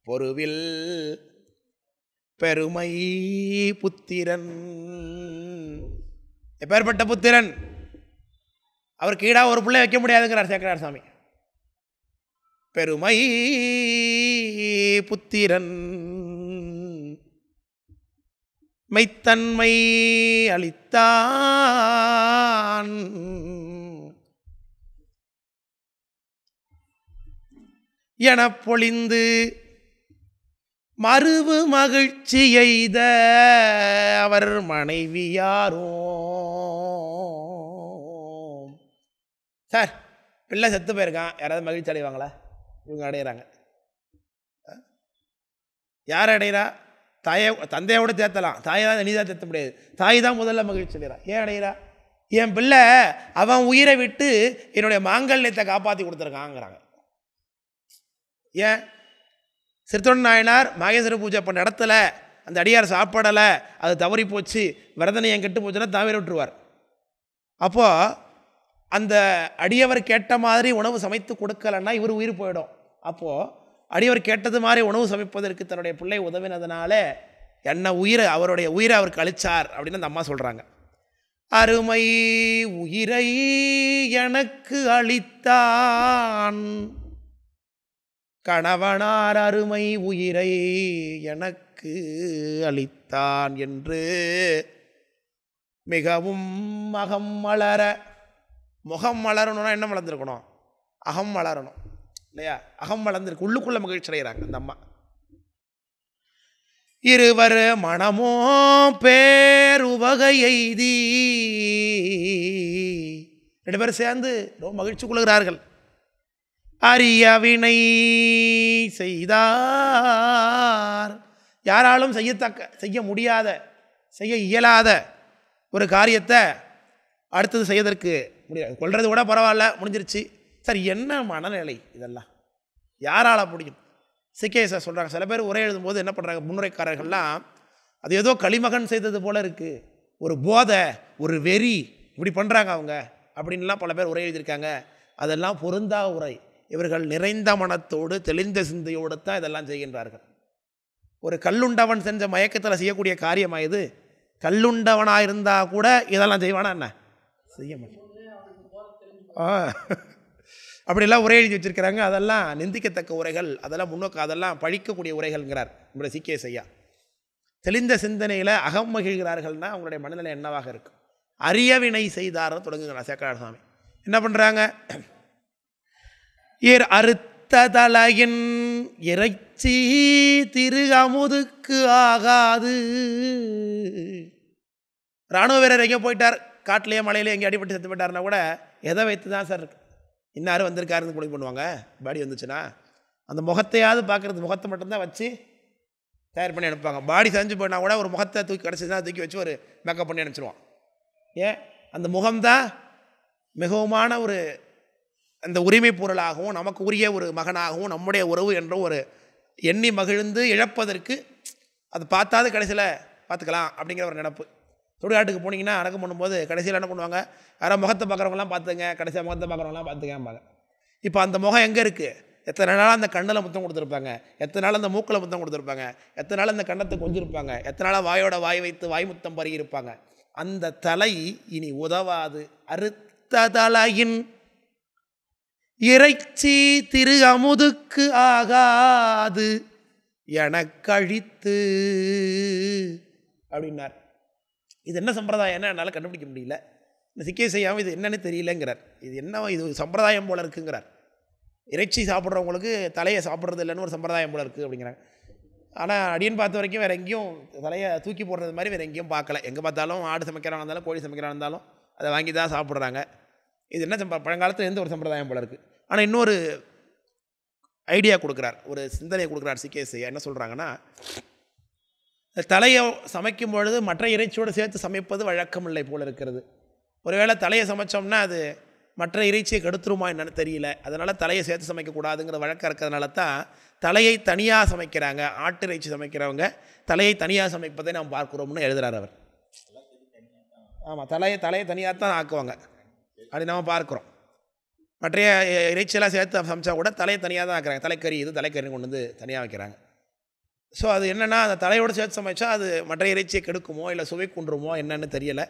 பொருவில் பெருமை புத்திரன். எப்பேற்பட்ட புத்திரன்? அவர் கீழா ஒரு பிள்ளை வைக்க முடியாதுங்கிறார் சேக்கரார் சாமி. பெருமை புத்திரன் மெய்த்தன்மை அளித்தான். என பொழிந்து மறுவு மகிழ்ச்சி எய்த அவர் மனைவியாரோ. சார், பிள்ளை செத்து போயிருக்கான், யாராவது மகிழ்ச்சி அடைவாங்களா? இவங்க அடையிறாங்க. யார் அடைகிறா? தாயை, தந்தையோட சேர்த்தலாம், தாயை தான் இனிதாக சேர்த்த முடியாது. தாய் தான் முதல்ல மகிழ்ச்சி அடைகிறா. ஏன் அடைகிறா? என் பிள்ளை அவன் உயிரை விட்டு என்னுடைய மாங்கல்யத்தை காப்பாற்றி கொடுத்துருக்காங்கிறாங்க. ஏன்? சிறுத்தொண்ட நாயனார் மாகேஸ்வர பூஜை பண்ண இடத்துல அந்த அடியார் சாப்பிடலை, அது தவறி போச்சு, விரதனை என் கெட்டு போச்சுன்னா தவிர விட்டுருவார். அப்போது அந்த அடியவர் கேட்ட மாதிரி உணவு சமைத்து கொடுக்கலன்னா இவர் உயிர் போயிடும். அப்போது அடியவர் கேட்டது மாதிரி உணவு சமைப்பதற்கு தன்னுடைய பிள்ளை உதவினதுனால என்ன உயிரை, அவருடைய உயிரை அவருக்கு அளித்தார் அப்படின்னு அந்த அம்மா சொல்கிறாங்க. அருமை உயிரை எனக்கு அளித்தான் கணவனார், அருமை உயிரை எனக்கு அளித்தான் என்று மிகவும் அகம் மலர. முகம் மலரணும்னா என்ன மலர்ந்துருக்கணும்? அகம் மலரணும் இல்லையா? அகம் வளர்ந்துருக்கு, உள்ளுக்குள்ள மகிழ்ச்சி அடைகிறாங்க அந்த அம்மா. இருவர் மனமோ பேருவகை எய்தி, ரெண்டு பேரும் சேர்ந்து ரொம்ப மகிழ்ச்சி கொள்கிறார்கள். அரிய வினை செய்தார். யாராலும் செய்ய முடியாத, செய்ய இயலாத ஒரு காரியத்தை அடுத்தது செய்வதற்கு முடியாது. கொள்வது கூட பரவாயில்ல, முடிஞ்சிருச்சு. சார், என்ன மனநிலை இதெல்லாம்? யாரால் முடியும்? சிகேஎஸ் சொல்கிறாங்க. சில பேர் உரை எழுதும்போது என்ன பண்ணுறாங்க, முன்னுரைக்காரர்கள்லாம் அது ஏதோ களிமகன் செய்தது போல் இருக்குது, ஒரு போதை, ஒரு வெறி, இப்படி பண்ணுறாங்க அவங்க அப்படின்லாம் பல பேர் உரை எழுதியிருக்காங்க. அதெல்லாம் பொருந்தா உரை. இவர்கள் நிறைந்த மனத்தோடு தெளிந்த சிந்தையோடு தான் இதெல்லாம் செய்கின்றார்கள். ஒரு கல்லுண்டவன் செஞ்ச மயக்கத்தில் செய்யக்கூடிய காரியமாக இது. கல்லுண்டவனாக இருந்தால் கூட இதெல்லாம் செய்வானா? என்ன செய்ய மாட்டேன். அப்படிலாம் உரை எழுதி வச்சுருக்கிறாங்க. அதெல்லாம் நிந்திக்கத்தக்க உரைகள், அதெல்லாம் முன்னோக்கு, அதெல்லாம் பழிக்கக்கூடிய உரைகள்ங்கிறார் நம்முடைய சிகேஎஸ் ஐயா. தெளிந்த சிந்தனையில் அகம் மகிழ்கிறார்கள்னா அவங்களுடைய மனநிலை என்னவாக இருக்கும்? அரியவினை செய்தார்னு தொடங்குகிறார் சேக்கரார் சாமி. என்ன பண்ணுறாங்க? அறுத்த தலையின் இறைச்சி திரு அமுதுக்கு ஆகாது. இராணுவ வீரர் எங்கே போயிட்டார், காட்டிலேயே மலையிலே எங்கே அடிபட்டு செத்து போயிட்டார்னா கூட எதை வைத்து தான் சார் இருக்கு, இன்னாரும் வந்திருக்காருன்னு குழி பண்ணுவாங்க. பாடி வந்துச்சுன்னா அந்த முகத்தையாவது பார்க்குறது, முகத்தை மட்டும்தான் வச்சு தயார் பண்ணி அனுப்புவாங்க. பாடி செஞ்சு போயினா கூட ஒரு முகத்தை தூக்கி கிடச்சிதான் தூக்கி வச்சு ஒரு மேக்கப் பண்ணி அனுப்பிச்சிடுவான். ஏன்? அந்த முகம்தான் மிகவுமான ஒரு அந்த உரிமை பொருளாகவும் நமக்கு உரிய ஒரு மகனாகவும் நம்முடைய உறவு என்ற ஒரு எண்ணி மகிழ்ந்து இழப்பதற்கு அது பார்த்தாது கடைசியில் பார்த்துக்கலாம் அப்படிங்கிற ஒரு நினப்பு. சுடுகாட்டுக்கு போனீங்கன்னா அடக்கம் பண்ணும்போது கடைசியில் என்ன பண்ணுவாங்க, யாராவது முகத்தை பார்க்குறவங்களாம் பார்த்துங்க, கடைசியாக முகத்தை பார்க்குறவங்களாம் பார்த்துக்கம்பாங்க. இப்போ அந்த முகம் எங்கே இருக்குது? எத்தனை நாள் அந்த கண்ணில் முத்தம் கொடுத்துருப்பாங்க, எத்தனை நாள் அந்த மூக்கில் முத்தம் கொடுத்துருப்பாங்க, எத்தனை நாள் அந்த கண்ணத்தை கொஞ்சிருப்பாங்க, எத்தனை நாளாக வாயோட வாய் வைத்து வாய் முத்தம் பருகியிருப்பாங்க. அந்த தலை இனி உதவாது. அறுத்த தலையின் இறைச்சி திரு அமுதுக்கு ஆகாது எனக்கழித்து அப்படின்னார். இது என்ன சம்பிரதாயம், என்ன என்னால் கண்டுபிடிக்க முடியல. இந்த சிக்கே செய்யாமல் இது என்னன்னு தெரியலங்கிறார். இது என்ன, இது சம்பிரதாயம் போல இருக்குங்கிறார். இறைச்சி சாப்பிட்றவங்களுக்கு தலையை சாப்பிட்றது இல்லைன்னு ஒரு சம்பிரதாயம் போல இருக்குது அப்படிங்கிறாங்க. ஆனால் அடியன் பார்த்த வரைக்கும் வேறு எங்கேயும் தலையை தூக்கி போடுறது மாதிரி வேறு எங்கேயும் பார்க்கல. எங்கே பார்த்தாலும் ஆடு சமைக்கிறாங்க இருந்தாலும் கோழி சமைக்கிறாங்க இருந்தாலும் அதை வாங்கி தான் சாப்பிட்றாங்க. இது என்ன பழங்காலத்தில் எந்த ஒரு சம்பிரதாயம் போல இருக்குது. ஆனால் இன்னொரு ஐடியா கொடுக்குறார், ஒரு சிந்தனையை கொடுக்குறார் சிகேஎஸ். என்ன சொல்கிறாங்கன்னா, தலையை சமைக்கும் பொழுது மற்ற இறைச்சியோடு சேர்த்து சமைப்பது வழக்கம் இல்லை போல் இருக்கிறது. ஒருவேளை தலையை சமைச்சோம்னா அது மற்ற இறைச்சியை கெடுத்துருமா என்னன்னு தெரியல. அதனால் தலையை சேர்த்து சமைக்கக்கூடாதுங்கிற வழக்கம் இருக்கிறதுனால தான் தலையை தனியாக சமைக்கிறாங்க. ஆட்டு இறைச்சி சமைக்கிறவங்க தலையை தனியாக சமைப்பதை நாம் பார்க்குறோம்னு எழுதுகிறார் அவர். ஆமாம், தலையை தனியாக தான் ஆக்குவாங்க, அப்படி நம்ம பார்க்குறோம். மற்ற இறைச்சியெல்லாம் சேர்த்து சமைச்சா கூட தலையை தனியாக தான் ஆக்குறாங்க. தலைக்கறி இது தலைக்கறின்னு கொண்டு வந்து தனியாக வைக்கிறாங்க. ஸோ அது என்னென்னா அந்த தலையோடு சேர்த்து சமைச்சா அது மற்ற இறைச்சியை கெடுக்குமோ இல்லை சுவை குன்றுமோ என்னன்னு தெரியலை.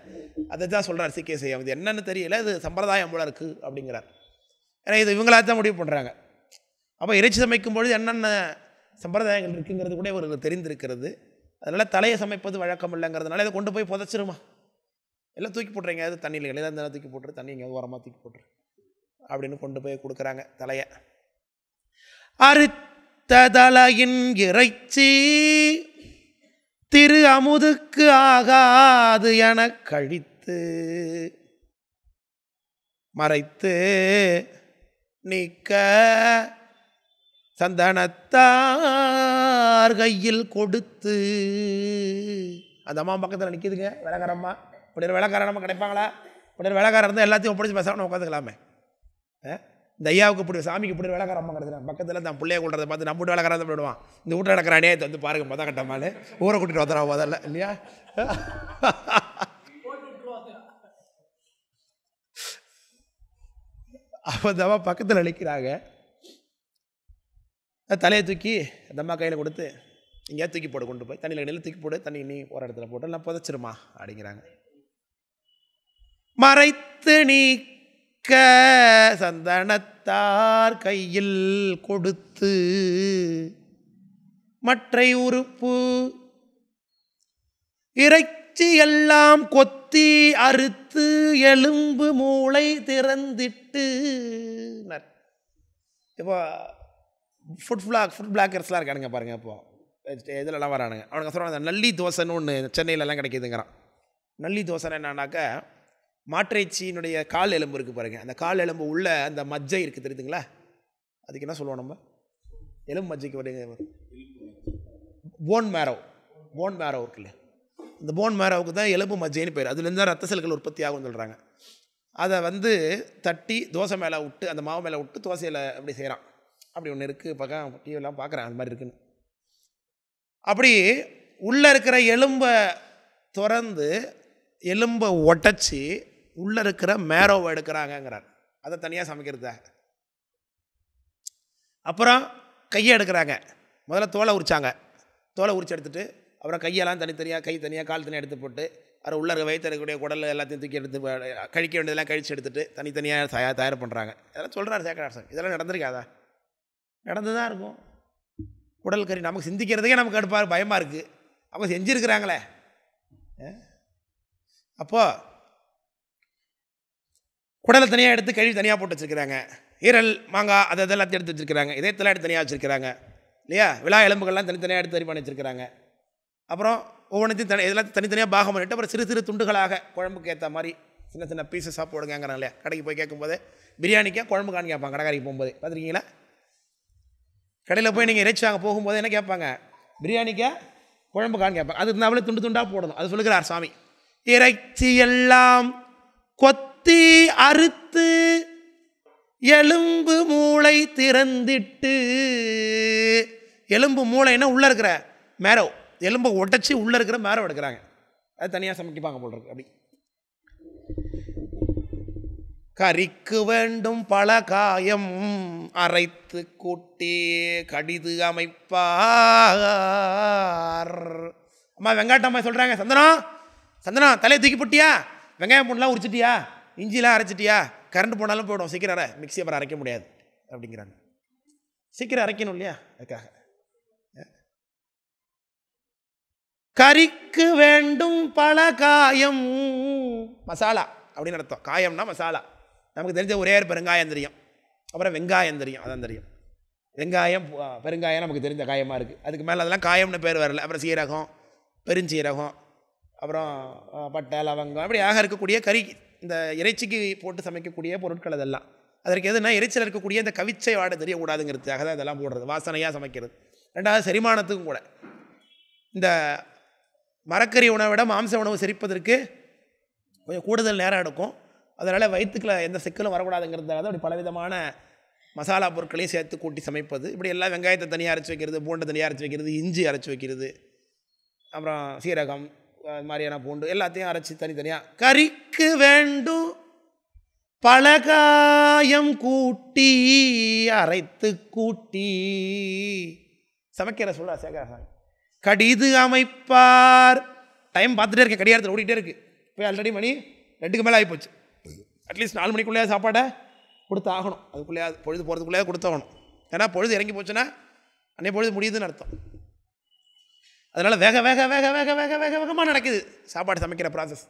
அதை தான் சொல்கிறார் சிகேசி. அது என்னென்னு தெரியலை, இது சம்பிரதாயம் போல இருக்குது அப்படிங்கிறார். ஏன்னா இது இவங்களாக தான் முடிவு பண்ணுறாங்க. அப்போ இறைச்சி சமைக்கும்பொழுது என்னென்ன சம்பிரதாயங்கள் இருக்குங்கிறது கூட இவருக்கு தெரிந்திருக்கிறது. அதனால் தலையை சமைப்பது வழக்கம் இல்லைங்கிறதுனால இதை கொண்டு போய் புதைச்சிருமா, எல்லாம் தூக்கி போட்டுறீங்க, அது தண்ணியில் எல்லாம் இருந்தாலும் தூக்கி போட்டுரு, தண்ணி எங்கேயாவது உரமாக தூக்கி போட்டுரு அப்படின்னு கொண்டு போய் கொடுக்குறாங்க தலையை. அறுத்த தலையின் இறைச்சி திரு அமுதுக்கு ஆகாது என கழித்து மறைத்து நீக்க சந்தனத்தார் கையில் கொடுத்து. அந்த அம்மா பக்கத்தில் நிற்கிதுங்க விளக்காரம்மா. இப்படி ஒரு விளக்காரம்மா கிடைப்பாங்களா? இப்படி ஒரு விளக்காரம் இருந்தால் எல்லாத்தையும் ஒப்படைச்சு பேசாமல் உட்காந்துக்கலாமே. இந்த ஐயாவுக்கு இப்படி சாமிக்கு இப்படி விளக்காரம்மா கிடச்சிடலாம். பக்கத்தில் தான் பிள்ளைய கொள்றதை பார்த்து நம்ம வீட்டு விளக்காரம் தான் போயிடுவான். இந்த வீட்டில் நடக்கிற அடையத்தை வந்து பாருங்க மொதல் கட்டமானு ஊரை கூட்டிகிட்டு வந்துடுறோம் முதல்ல இல்லையா? அப்போ அந்த அம்மா பக்கத்தில் நிற்கிறாங்க. தலையை தூக்கி அந்த அம்மா கையில் கொடுத்து எங்கேயா தூக்கி போடு, கொண்டு போய் தண்ணியில் நெல் தூக்கி போடு, தண்ணி நீ ஒரு இடத்துல போட்டு நான் புதைச்சிருமா அப்படிங்கிறாங்க. மறைத்து நீக்க சந்தனத்தார் கையில் கொடுத்து மற்றை உறுப்பு இறைச்சி எல்லாம் கொத்தி அறுத்து எலும்பு மூளை திறந்திட்டு. இப்போ ஃபுட் பிளாக்கர்ஸ்லாம் இருக்கானுங்க பாருங்கள். இப்போ இதிலலாம் வரானுங்க. அவனுங்க சொல்கிறாங்க நல்லி தோசைன்னு ஒன்று சென்னையிலலாம் கிடைக்கிதுங்கிறான். நல்லி தோசைன்னு என்னன்னாக்கா மாட்டிறைச்சியினுடைய கால் எலும்பு இருக்குது பாருங்கள். அந்த கால் எலும்பு உள்ள அந்த மஜ்ஜை இருக்குது தெரியுதுங்களா? அதுக்கு என்ன சொல்லுவோம் நம்ம? எலும்பு மஜ்ஜைக்கு வருங்க போன் மேரோ இருக்கு இல்லையா? இந்த போன் மேரோவுக்கு தான் எலும்பு மஜ்ஜைன்னு பேர். அதுலேருந்து தான் ரத்த செல்கள் உற்பத்தி ஆகும்னு சொல்கிறாங்க. அதை வந்து தட்டி தோசை மேலே விட்டு அந்த மாவு மேலே விட்டு தோசையில் அப்படி செய்கிறான். அப்படி ஒன்று இருக்குது. பக்கம் டிவிலாம் பார்க்குறேன் அது மாதிரி இருக்குன்னு. அப்படி உள்ளே இருக்கிற எலும்பை திறந்து எலும்பை உடச்சி உள்ளே இருக்கிற மேரோவை எடுக்கிறாங்கங்கிறார். அதை தனியாக சமைக்கிறதா. அப்புறம் கையை எடுக்கிறாங்க. முதல்ல தோலை உரிச்சாங்க. தோலை உரிச்சு எடுத்துட்டு அப்புறம் கையெல்லாம் தனித்தனியாக, கை தனியாக, கால் தனியாக எடுத்து போட்டு அதை உள்ளே இருக்க வயிற்று இருக்கக்கூடிய குடல் எல்லாத்தையும் தூக்கி எடுத்து கழிக்க வேண்டியதெல்லாம் கழித்து எடுத்துட்டு தனித்தனியாக தயார் பண்ணுறாங்க. இதெல்லாம் சொல்கிறார் சேகராசன். இதெல்லாம் நடந்திருக்காதா? நடந்து தான் இருக்கும். குடல் கறி நமக்கு சிந்திக்கிறதுக்கே நமக்கு அடுப்பாக பயமாக இருக்குது. அவங்க செஞ்சுருக்கிறாங்களே. அப்போது குடலை தனியாக எடுத்து கழுவி தனியாக போட்டு வச்சுருக்கிறாங்க. ஈரல் மாங்காய் அதை எல்லாத்தையும் எடுத்து வச்சுருக்கிறாங்க. இதயத்தெல்லாம் எடுத்து தனியாக வச்சுருக்கிறாங்க இல்லையா? விழா எலும்புகள்லாம் தனித்தனியாக எடுத்து தனி பண்ணி வச்சுருக்கிறாங்க. அப்புறம் ஒவ்வொன்றையும் எல்லாத்தையும் தனித்தனியாக பாகம் பண்ணிவிட்டு அப்புறம் சிறு சிறு துண்டுகளாக குழம்புக்கு ஏற்ற மாதிரி சின்ன சின்ன பீஸஸாக போடுங்கிறாங்க இல்லையா? கடைக்கு போய் கேட்கும்போது பிரியாணிக்கா குழம்பு காணி கேட்பாங்க. கடைக்காரிக்கு போகும்போது பார்த்துருக்கீங்களா? கடையில் போய் நீங்கள் இறைச்சி வாங்க போகும்போது என்ன கேட்பாங்க? பிரியாணிக்கா குழம்பு காணி கேட்பாங்க. அது இருந்தாலே துண்டு துண்டாக போடணும். அது சொல்லுகிறார் சாமி. இறைச்சி எல்லாம் கொத்தி அறுத்து எலும்பு மூளை திறந்திட்டு. எலும்பு மூளைன்னா உள்ளே இருக்கிற மேரோ, எலும்பை உடச்சி உள்ளே இருக்கிற மேரோ எடுக்கிறாங்க. அது தனியாக சமைப்பாங்க போல் இருக்கு. அப்படி கறிக்கு வேண்டும் பல காயம் அரைத்து கூட்டி கடிது அமைப்பார். அம்மா வெங்காட்டம்மா சொல்கிறாங்க, சந்தனம் தலையை தூக்கி போட்டியா, வெங்காயம் பூண்டுலாம் உரிச்சிட்டியா, இஞ்சிலாம் அரைச்சிட்டியா, கரண்ட் போனாலும் போய்டும், சீக்கிரம் மிக்ஸி அப்புறம் அரைக்க முடியாது அப்படிங்கிறாங்க. சீக்கிரம் அரைக்கணும் இல்லையா? அதுக்காக கறிக்கு வேண்டும் பல காயம், மசாலா அப்படின்னு அர்த்தம். காயம்னா மசாலா. நமக்கு தெரிஞ்ச ஒரே பெருங்காயம் தெரியும், அப்புறம் வெங்காயம் தெரியும், அதான் தெரியும். வெங்காயம் பெருங்காயம் நமக்கு தெரிஞ்ச காயமாக இருக்குது. அதுக்கு மேலே அதெல்லாம் காயம்னு பேர் வரல. அப்புறம் சீரகம், பெருஞ்சீரகம், அப்புறம் பட்டை, லவங்கம், அப்படி ஆக இருக்கக்கூடிய கறி, இந்த இறைச்சிக்கு போட்டு சமைக்கக்கூடிய பொருட்கள் அதெல்லாம். அதற்கு எதுனா இறைச்சியில் இருக்கக்கூடிய இந்த கவிச்சை வாடை தெரியக்கூடாதுங்கிறதுக்காக தான் இதெல்லாம் போடுறது, வாசனையாக சமைக்கிறது. ரெண்டாவது செரிமானத்துக்கும் கூட. இந்த மரக்கறி உணவை விட மாம்ச உணவு செரிப்பதற்கு கொஞ்சம் கூடுதல் நேரம் எடுக்கும். அதனால் வயிற்றுக்குள்ள எந்த சிக்கலும் வரக்கூடாதுங்கிறதுனால தான் அப்படி பலவிதமான மசாலா பொருட்களையும் சேர்த்து கூட்டி சமைப்பது. இப்படி எல்லாம் வெங்காயத்தை தனியாக அரைச்சி வைக்கிறது, பூண்டை தனியாக அரைச்சி வைக்கிறது, இஞ்சி அரைச்சி வைக்கிறது, அப்புறம் சீரகம், அது மாதிரியான பூண்டு எல்லாத்தையும் அரைச்சி தனித்தனியாக. கறிக்கு வேண்டும் பலகாயம் கூட்டி அரைத்து கூட்டி சமைக்கிற சொல்கிறா சேகராசாமி. கடிது அமைப்பார். டைம் பார்த்துட்டே இருக்கேன், கடிகாரத்தில் ஓடிட்டே இருக்கு. இப்போ ஆல்ரெடி மணி 2க்கு மேலே ஆகிப்போச்சு. அட்லீஸ்ட் 4 மணிக்குள்ளேயே சாப்பாடை கொடுத்து ஆகணும். அதுக்குள்ளேயே பொழுது போகிறதுக்குள்ளேயே கொடுத்தாகணும். ஏன்னா பொழுது இறங்கி போச்சுன்னா அன்றைய பொழுது முடியுதுன்னு அர்த்தம். அதனால் வேக வேக வேக வேக வேக வேக வேகமாக நடக்குது சாப்பாடு சமைக்கிற ப்ராசஸ்.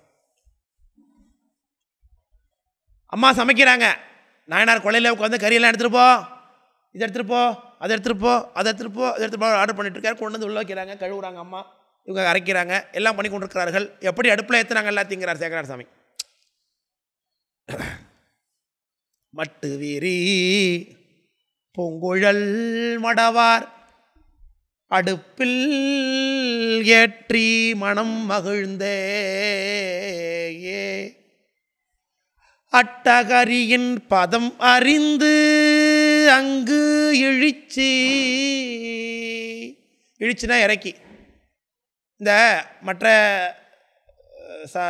அம்மா சமைக்கிறாங்க, நாயனார் கொள்ளையில் உட்காந்து கறியெல்லாம் எடுத்துகிட்டு போ, இதை எடுத்துகிட்டு போ, அதை எடுத்துகிட்டு போ, அதை எடுத்துகிட்டு போ, அதை எடுத்துகிட்டு போ ஆர்டர் பண்ணிட்டு இருக்காரு. கொண்டு வந்து உள்ள வைக்கிறாங்க, கழுவுறாங்க அம்மா, இவங்க அரைக்கிறாங்க, எல்லாம் பண்ணி கொண்டிருக்கிறார்கள். எப்படி அடுப்பில் ஏற்றுனாங்க எல்லாத்தைங்கிறார் சேகரார் சாமி. மட்டு வீரி பூங்குழல் மடவார் அடுப்பில் ஏற்றி மனம் மகிழ்ந்தே அட்டகரியின் பதம் அறிந்து அங்கு இழிச்சுனா இறக்கி. இந்த மற்ற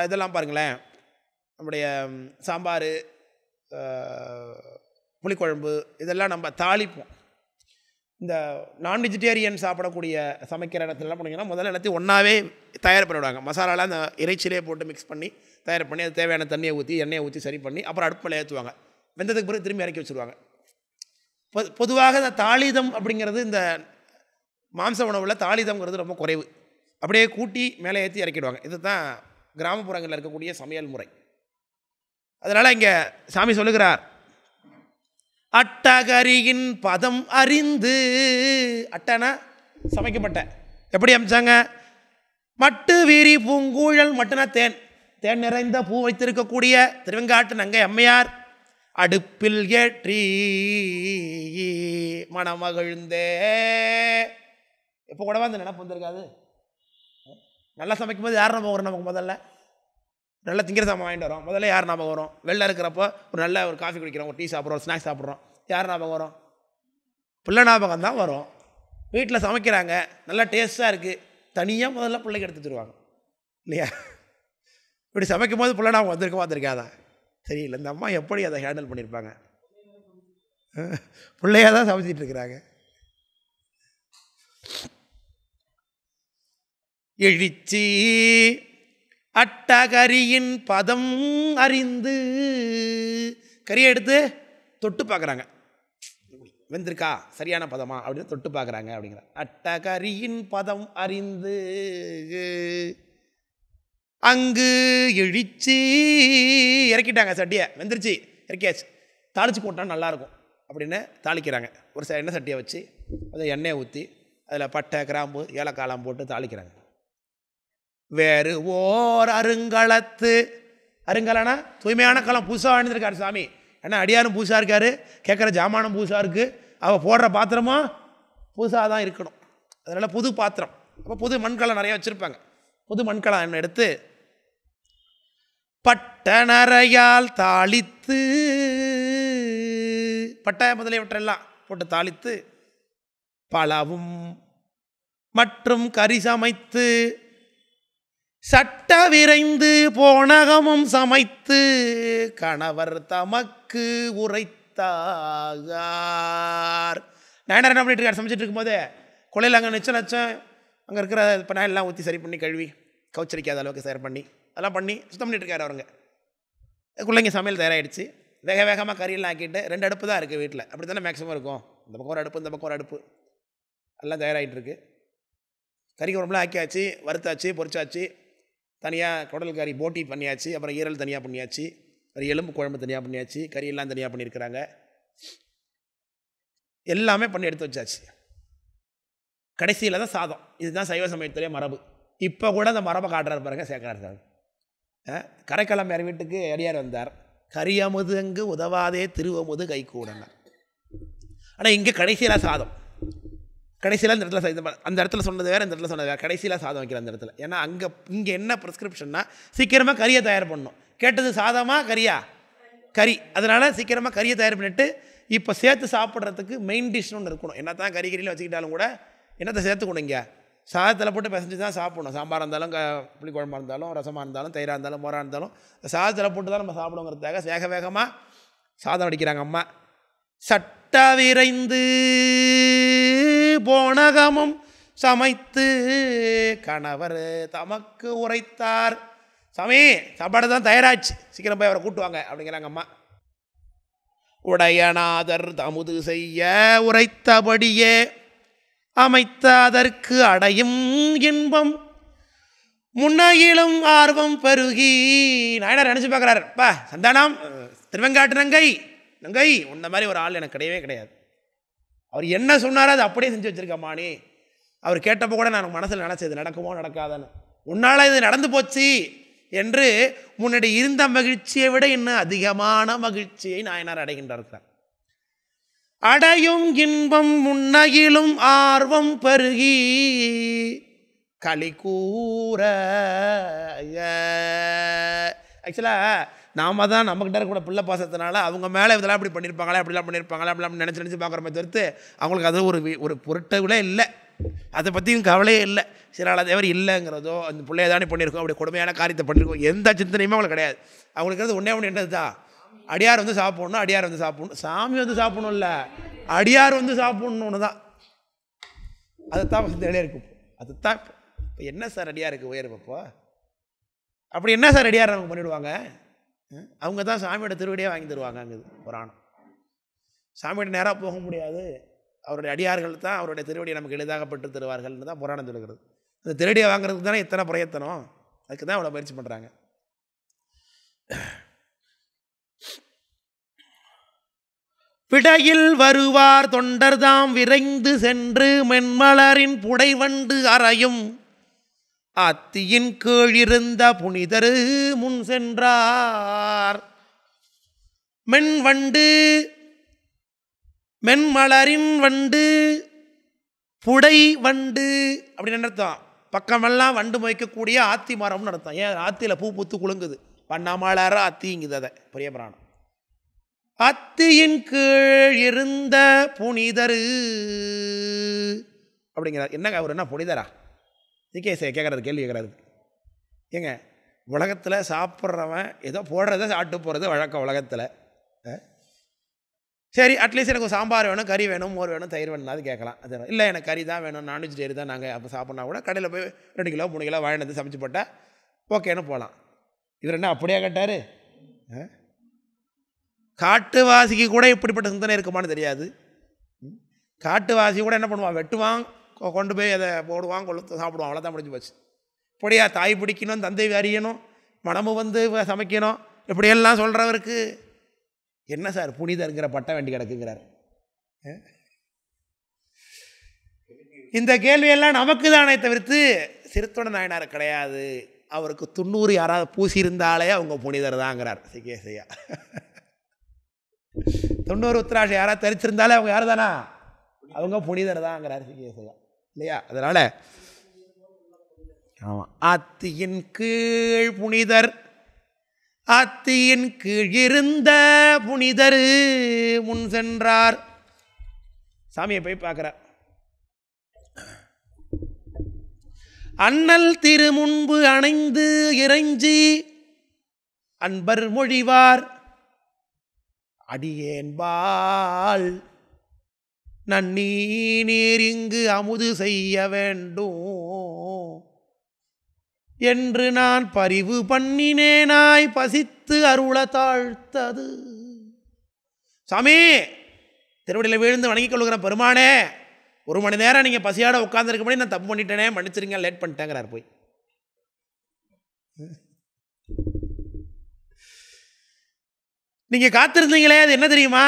இதெல்லாம் பாருங்களேன், நம்முடைய சாம்பார், புளிக்குழம்பு இதெல்லாம் நம்ம தாளிப்போம். இந்த நான் வெஜிடேரியன் சாப்பிடக்கூடிய சமைக்கிற இடத்துலலாம் போனீங்கன்னா முதல்ல எல்லாத்தையும் ஒன்றாவே தயார் பண்ணிவிடுவாங்க. மசாலாலாம் அந்த இறைச்சிலே போட்டு மிக்ஸ் பண்ணி தயார் பண்ணி அது தேவையான தண்ணியை ஊற்றி எண்ணெயை ஊற்றி சரி பண்ணி அப்புறம் அடுப்பில் ஏற்றுவாங்க. வெந்ததுக்கு பிறகு திரும்பி இறக்கி வச்சுருவாங்க. பொதுவாக இந்த தாளிதம் அப்படிங்கிறது இந்த மாംச உணவில் தாளிதம்ங்கிறது ரொம்ப குறைவு. அப்படியே கூட்டி மேலே ஏற்றி இறக்கிடுவாங்க. இது தான் கிராமப்புறங்களில் இருக்கக்கூடிய சமையல் முறை. அதனால் இங்கே சாமி சொல்லுகிறார், அட்டகரியின் பதம் அறிந்து. அட்டனா சமைக்கப்பட்ட. எப்படி அமைச்சாங்க? மட்டு வீரி பூங்கூழல், மட்டுனா தேன், தேன் நிறைந்த பூ வைத்திருக்கக்கூடிய திருவெங்காட்டு நங்கை அம்மையார் அடுப்பில் ஏற்றி மணமகிழ்ந்தே. எப்போ கூடவா அந்த நினப்பு வந்திருக்காது? நல்லா சமைக்கும் போது யார் ஞாபகம் வரும்? நமக்கு முதல்ல நல்லா திங்கிற சாமான் வாங்கிட்டு வரோம், முதல்ல யார் ஞாபகம் வரும்? வெளில இருக்கிறப்போ ஒரு நல்ல ஒரு காஃபி குடிக்கிறோம், ஒரு டீ சாப்பிட்றோம், ஸ்நாக்ஸ் சாப்பிட்றோம், யார் ஞாபகம் வரும்? பிள்ளை ஞாபகம் தான் வரும். வீட்டில் சமைக்கிறாங்க, நல்லா டேஸ்ட்டாக இருக்குது, தனியாக முதல்ல பிள்ளைக்கு எடுத்து தருவாங்க இல்லையா? இப்படி சமைக்கும் போது பிள்ளை ஞாபகம் வந்திருக்காதா? தெரியல. இந்த அம்மா எப்படி அதை ஹேண்டில் பண்ணியிருப்பாங்க? பிள்ளையாக தான் சமைச்சிட்டு இருக்கிறாங்க. எழுச்சி அட்டகரியின் பதம் அறிந்து, கறியை எடுத்து தொட்டு பார்க்குறாங்க, வெந்திருக்கா, சரியான பதமா அப்படின்னு தொட்டு பார்க்குறாங்க அப்படிங்கிற. அட்டகரியின் பதம் அறிந்து அங்கு எழுச்சி இறக்கிட்டாங்க. சட்டியை வெந்துருச்சு, இறக்கியாச்சு, தாளித்து போட்டால் நல்லாயிருக்கும் அப்படின்னு தாளிக்கிறாங்க. ஒரு எண்ணெய் சட்டியை வச்சு அதை எண்ணெயை ஊற்றி அதில் பட்டை, கிராம்பு, ஏலக்காயெல்லாம் போட்டு தாளிக்கிறாங்க. வேறு ஓர் அருங்கலத்து, அருங்கலனா தூய்மையான களம், புதுசாக வாழ்ந்துருக்காரு சாமி. ஏன்னா அடியாரும் புதுசாக இருக்கார், கேட்குற ஜாமானும் புதுசாக இருக்குது, அவள் போடுற பாத்திரமும் புதுசாக தான் இருக்கணும். அதனால் புது பாத்திரம், அப்போ புது மண்கலம் நிறையா வச்சுருப்பாங்க. புது மண்கலம் என்ன எடுத்து பட்ட நரையால் தாளித்து, பட்டை முதலியவற்றெல்லாம் போட்டு தாளித்து பலவும் மற்றும் கறி சமைத்து சட்ட விரைந்து போனகமும் சமைத்து கணவர் தமக்கு உரைத்தார். நாயனார் என்ன பண்ணிட்டு இருக்கார்? சமைச்சிட்டு இருக்கும்போதே கொலையில் அங்கே நச்சம் அங்கே இருக்கிற பனாயெல்லாம் ஊற்றி சரி பண்ணி கழுவி கவுச்சரிக்காத அளவுக்கு தயார் பண்ணி அதெல்லாம் பண்ணி சுத்தம் பண்ணிட்டு இருக்காரு அவருங்க. பிள்ளைங்க சமையல் தயாராகிடுச்சு. வேக வேகமாக கறியெல்லாம் ஆக்கிட்டு 2 அடுப்பு தான் இருக்குது வீட்டில். அப்படி தானே மேக்ஸிமம் இருக்கும். இந்த பக்கம் ஒரு அடுப்பு, இந்த பக்கம் ஒரு அடுப்பு, எல்லாம் தயாராகிட்டு இருக்கு. கறி குழம்புலாம் ஆக்கியாச்சு, வறுத்தாச்சு, பொரிச்சாச்சு, தனியாக குடல் கறி போட்டி பண்ணியாச்சு, அப்புறம் ஈரல் தனியாக பண்ணியாச்சு, எலும்பு குழம்பு தனியாக பண்ணியாச்சு, கறியெல்லாம் தனியாக பண்ணியிருக்கிறாங்க. எல்லாமே பண்ணி எடுத்து வச்சாச்சு. கடைசியில் தான் சாதம். இதுதான் சைவ சமயத்திலே மரபு. இப்போ கூட அந்த மரபை காட்டுறாரு பாருங்க சேக்கரார் சாமி. கரைக்கலம் யார் வீட்டுக்கு அடியார் வந்தார், கரியமுது அங்கு உதவாதே திருவமுது கை கூடனார். ஆனால் இங்கே கடைசியில் சாதம். கடைசியில் அந்த இடத்துல அந்த இடத்துல சொன்னது வேறு, இந்த இடத்துல சொன்னது வேறு. கடைசியில் சாதம் வைக்கிற அந்த இடத்துல. ஏன்னா இங்கே என்ன ப்ரிஸ்கிரிப்ஷன்னா சீக்கிரமாக கறியை தயார் பண்ணணும். கேட்டது சாதமாக கறியா? கறி. அதனால் சீக்கிரமாக கறியை தயார் பண்ணிவிட்டு இப்போ சேர்த்து சாப்பிட்றதுக்கு மெயின் டிஷ்னு ஒன்று இருக்கணும். என்ன தான் கறியில் வச்சுக்கிட்டாலும் கூட என்னத்தை சேர்த்துக்கணும்? இங்கே சாதத்தில் போட்டு பிசைஞ்சு தான் சாப்பிடணும். சாம்பாராக இருந்தாலும், புளி குழம்பாக இருந்தாலும், ரசமாக இருந்தாலும், தயிராக இருந்தாலும், மோராக இருந்தாலும் சாதத்தில் போட்டு தான் நம்ம சாப்பிடுங்கிறதுக்காக வேக வேகமாக சாதம் அடிக்கிறாங்க அம்மா. சட்ட விரைந்து போனகமும் சமைத்து கணவர் தமக்கு உரைத்தார். சாமி சாப்பாடு தான் தயாராச்சு, சீக்கிரம் போய் அவரை கூட்டுவாங்க அப்படிங்கிறாங்க அம்மா. உடையநாதர் தமுது செய்ய உரைத்தபடியே அமைத்த அதற்கு அடையும் இன்பம் முன்னையிலும் ஆர்வம் பெருகி. நாயனார் நினச்சி பார்க்குறாரு, பா சந்தானம் திருவெங்காட்டு நங்கை உன்ன மாதிரி ஒரு ஆள் எனக்கு கிடையவே கிடையாது. அவர் என்ன சொன்னாரோ அதை அப்படியே செஞ்சு வச்சுருக்கம்மானே. அவர் கேட்டப்போ கூட நான் மனசில் நினச்சது நடக்குமோ நடக்காதான்னு. உன்னால் இது நடந்து போச்சு என்று முன்னாடி இருந்த மகிழ்ச்சியை விட இன்னும் அதிகமான மகிழ்ச்சியை நாயனார் அடைகின்றார். அடையும் இன்பம் முன்னையிலும் ஆர்வம் பெருகி களி கூற. ஆக்சுவலாக நாம தான் நம்மக்கிட்ட கூட பிள்ளை பாசத்தினால அவங்க மேலே இதெல்லாம் இப்படி பண்ணியிருப்பாங்களா அப்படிலாம் பண்ணியிருப்பாங்களா அப்படிலாம் நினச்சி பார்க்குறமே தவிர்த்து அவங்களுக்கு அது ஒரு பொருட்டே இல்லை, அதை பற்றியும் கவலையே இல்லை. சில தேவர் இல்லைங்கிறதோ அந்த பிள்ளைய தானே பண்ணியிருக்கோம், அப்படி கொடுமையான காரியத்தை பண்ணியிருக்கோம், எந்த சிந்தனையுமே அவங்களுக்கு கிடையாது. அவங்களுக்கு ஒன்றே ஒன்று என்னது தான், அடியார் வந்து சாப்பிட்ணும், அடியார் வந்து சாப்பிட்ணும், சாமி வந்து சாப்பிடணும் இல்லை, அடியார் வந்து சாப்பிட்ணுன்னு தான். அதுதான் தெளிவாக இருக்கும். அதுதான் இப்போ என்ன சார் அடியாருக்கு உயர்வப்போ அப்படி என்ன சார் அடியார் நமக்கு பண்ணிவிடுவாங்க? அவங்க தான் சாமியோட திருவடியே வாங்கி தருவாங்க. அங்கே புராணம் சாமியோட நேராக போக முடியாது, அவருடைய அடியார்கள் தான் அவருடைய திருவடியை நமக்கு எளிதாகப்பட்டு தருவார்கள்னு தான் புராணம் சொல்லுகிறது. அந்த திருவடியை வாங்குறதுக்கு தானே இத்தனை பிரயத்தனம், அதுக்கு தான் அவ்வளோ முயற்சி பண்ணுறாங்க. பிடையில் வருவார் தொண்டர்தாம் விரைந்து சென்று மென்மலரின் புடைவண்டு அறையும் அத்தியின் கீழிருந்த புனிதரு முன் சென்றார். மென்மலரின் வண்டு புடை வண்டு அப்படின்னு அர்த்தம். பக்கமெல்லாம் வண்டு மொய்க்கக்கூடிய ஆத்தி மரம்னு அர்த்தம். ஏன் ஆத்தியில் பூ பூத்து குலுங்குது, பண்ணமலர அத்திங்குது. அதை பெரிய புராணம். அத்தியின் கீழ் இருந்த புனிதரு அப்படிங்கிறார். என்னங்க அவர் என்ன புனிதரா? கேட்குறாரு, கேள்வி கேட்குறாரு. ஏங்க உலகத்தில் சாப்பிட்றவன் ஏதோ போடுறத சாப்பிட்டு போகிறது வழக்கம் உலகத்தில். சரி அட்லீஸ்ட் எனக்கு சாம்பார் வேணும், கறி வேணும், மோர் வேணும், தயிர் வேணும், அது கேட்கலாம். அது இல்லை எனக்கு கறி தான் வேணும், நான்வெஜிடேரியன் தான் நாங்கள் அப்போ சாப்பிட்னா கூட கடையில் போய் 2 கிலோ 3 கிலோ வாங்கினது சமைச்சு போட்டால் ஓகேன்னு போகலாம். இவர் என்ன அப்படியே கேட்டார்? காட்டுவாசிக்கு கூட இப்படிப்பட்ட சிந்தனை இருக்குமான்னு தெரியாது. காட்டுவாசி கூட என்ன பண்ணுவான், வெட்டுவான், கொண்டு போய் அதை போடுவான், கொளுத்து சாப்பிடுவான், அவ்வளோதான் முடிஞ்சு போச்சு. இப்படியா தாய் பிடிக்கணும், தந்தை அறியணும், மனமும் வந்து சமைக்கணும், இப்படியெல்லாம் சொல்கிறவருக்கு என்ன சார் புனிதருங்கிற பட்டம் வேண்டி கிடக்குங்கிறார். இந்த கேள்வியெல்லாம் நமக்கு தானே தவிர்த்து சிறுத்தொண்ட நாயனார் கிடையாது. அவருக்கு 90 யாராவது பூசியிருந்தாலே அவங்க புனிதர் தாங்கிறார் சிகேசையா. 90 உத்திராட்சி யாராவது தரிச்சிருந்தாலே அவங்க யார் தானா, அவங்க புனிதர் தாங்கிறார் சிகேசையா இல்லையா? அதனால் ஆமாம், அத்தியின் கீழ் புனிதர், அத்தியின் கீழ் இருந்த புனிதர் முன் சென்றார். சாமியை போய் பார்க்கிறார். அண்ணல் திரு முன்பு அணைந்து இறைஞ்சி அன்பர் மொழிவார் அடியேன்பால் நன்னீ நீர் இங்கு அமுது செய்ய வேண்டும் என்று நான் பரிவு பண்ணினேனாய் பசித்து அருள தாழ்த்தது. சாமி திருவடியில் விழுந்து வணங்கிக் கொள்கிற பெருமானே, 1 மணி நேரம் நீங்கள் பசியாட உட்காந்துருக்க முடியும், நான் தப்பு பண்ணிட்டேனே, மன்னிச்சிருங்க, லேட் பண்ணிட்டேங்கிறார். போய் நீங்கள் காத்திருந்தீங்களே, அது என்ன தெரியுமா?